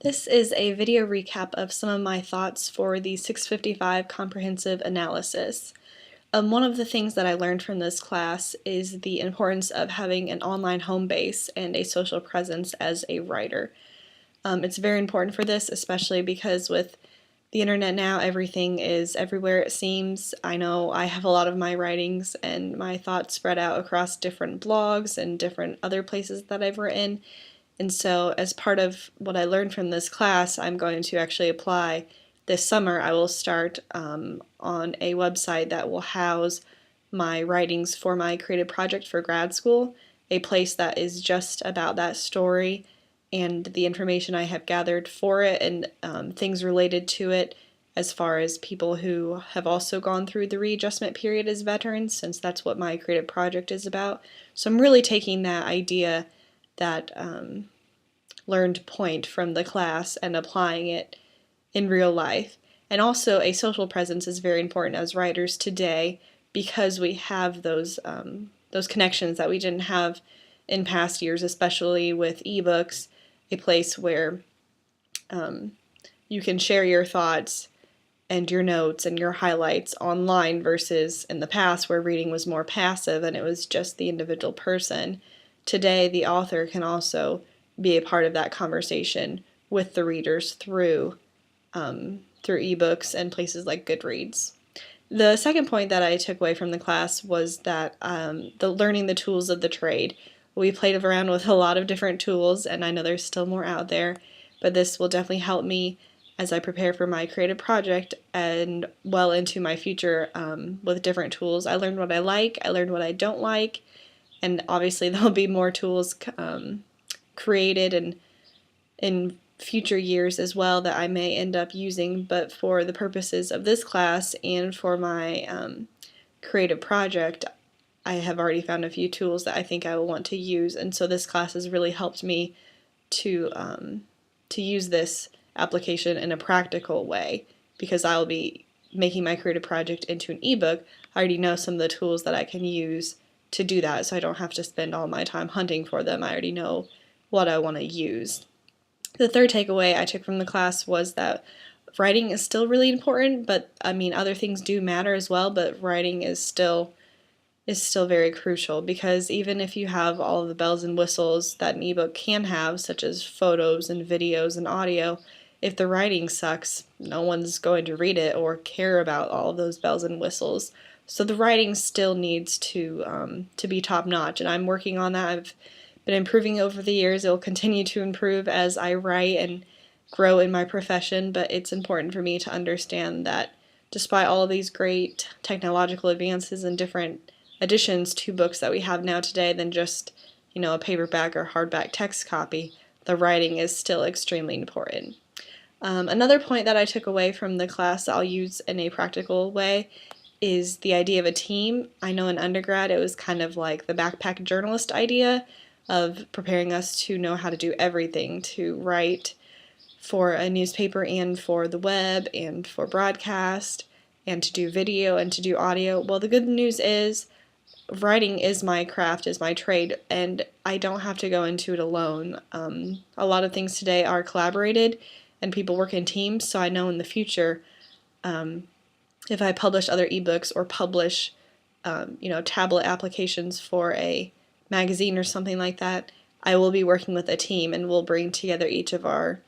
This is a video recap of some of my thoughts for the 655 comprehensive analysis. One of the things that I learned from this class is the importance of having an online home base and a social presence as a writer. It's very important for this, especially because with the internet now, everything is everywhere it seems. I know I have a lot of my writings and my thoughts spread out across different blogs and different other places that I've written. And so as part of what I learned from this class, I'm going to actually apply this summer. I will start on a website that will house my writings for my creative project for grad school, a place that is just about that story and the information I have gathered for it and things related to it as far as people who have also gone through the readjustment period as veterans, since that's what my creative project is about. So I'm really taking that idea, that learned point from the class, and applying it in real life. And also, a social presence is very important as writers today because we have those connections that we didn't have in past years, especially with ebooks, a place where you can share your thoughts and your notes and your highlights online versus in the past where reading was more passive and it was just the individual person. Today, the author can also be a part of that conversation with the readers through ebooks and places like Goodreads. The second point that I took away from the class was that learning the tools of the trade. We played around with a lot of different tools, and I know there's still more out there, but this will definitely help me as I prepare for my creative project and well into my future with different tools. I learned what I like, I learned what I don't like, and obviously there'll be more tools created and in future years as well that I may end up using, but for the purposes of this class and for my creative project, I have already found a few tools that I think I will want to use, and so this class has really helped me to use this application in a practical way, because I'll be making my creative project into an ebook. I already know some of the tools that I can use to do that, so I don't have to spend all my time hunting for them. I already know what I want to use. The third takeaway I took from the class was that writing is still really important, but I mean other things do matter as well, but writing is still very crucial, because even if you have all of the bells and whistles that an ebook can have, such as photos and videos and audio, if the writing sucks, no one's going to read it or care about all of those bells and whistles. So the writing still needs to be top notch, and I'm working on that. I've been improving over the years. It will continue to improve as I write and grow in my profession, but it's important for me to understand that despite all of these great technological advances and different additions to books that we have now today than just, a paperback or hardback text copy, the writing is still extremely important. Another point that I took away from the class I'll use in a practical way is the idea of a team. I know in undergrad it was kind of like the backpack journalist idea of preparing us to know how to do everything, to write for a newspaper and for the web and for broadcast and to do video and to do audio. Well, the good news is writing is my craft, is my trade, and I don't have to go into it alone. A lot of things today are collaborated and people work in teams, so I know in the future if I publish other ebooks or publish tablet applications for a magazine or something like that, I will be working with a team and we'll bring together each of our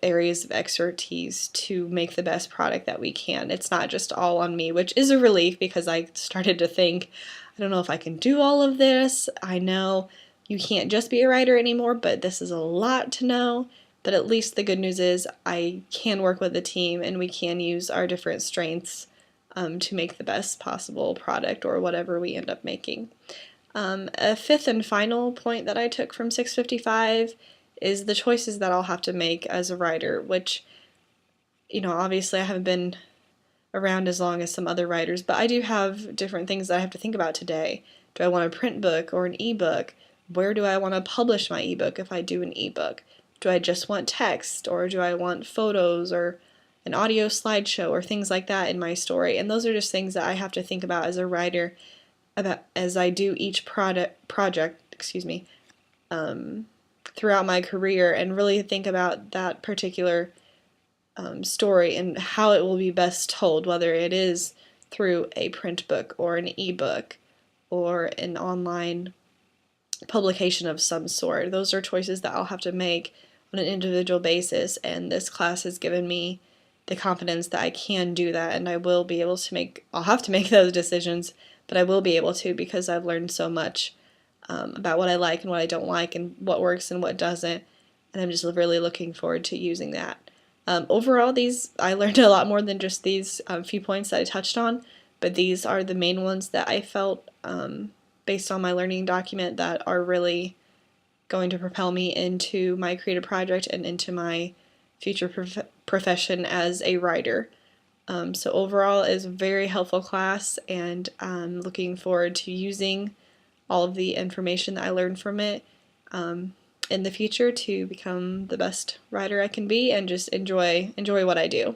areas of expertise to make the best product that we can. It's not just all on me, which is a relief, because I started to think, I don't know if I can do all of this. I know you can't just be a writer anymore, but this is a lot to know. But at least the good news is I can work with a team and we can use our different strengths to make the best possible product or whatever we end up making. A fifth and final point that I took from 655 is the choices that I'll have to make as a writer, which, obviously I haven't been around as long as some other writers, but I do have different things that I have to think about today. Do I want a print book or an ebook? Where do I want to publish my ebook if I do an ebook? Do I just want text, or do I want photos or an audio slideshow or things like that in my story? And those are just things that I have to think about as a writer as I do each project, throughout my career and really think about that particular story and how it will be best told, whether it is through a print book or an ebook or an online publication of some sort. Those are choices that I'll have to make on an individual basis, and this class has given me the confidence that I can do that, and I will be able to I'll have to make those decisions, but I will be able to, because I've learned so much about what I like and what I don't like and what works and what doesn't, and I'm just really looking forward to using that. Overall, I learned a lot more than just these few points that I touched on, but these are the main ones that I felt, based on my learning document, that are really going to propel me into my creative project and into my future profession as a writer. So overall, it is a very helpful class, and I'm looking forward to using all of the information that I learned from it in the future to become the best writer I can be and just enjoy what I do.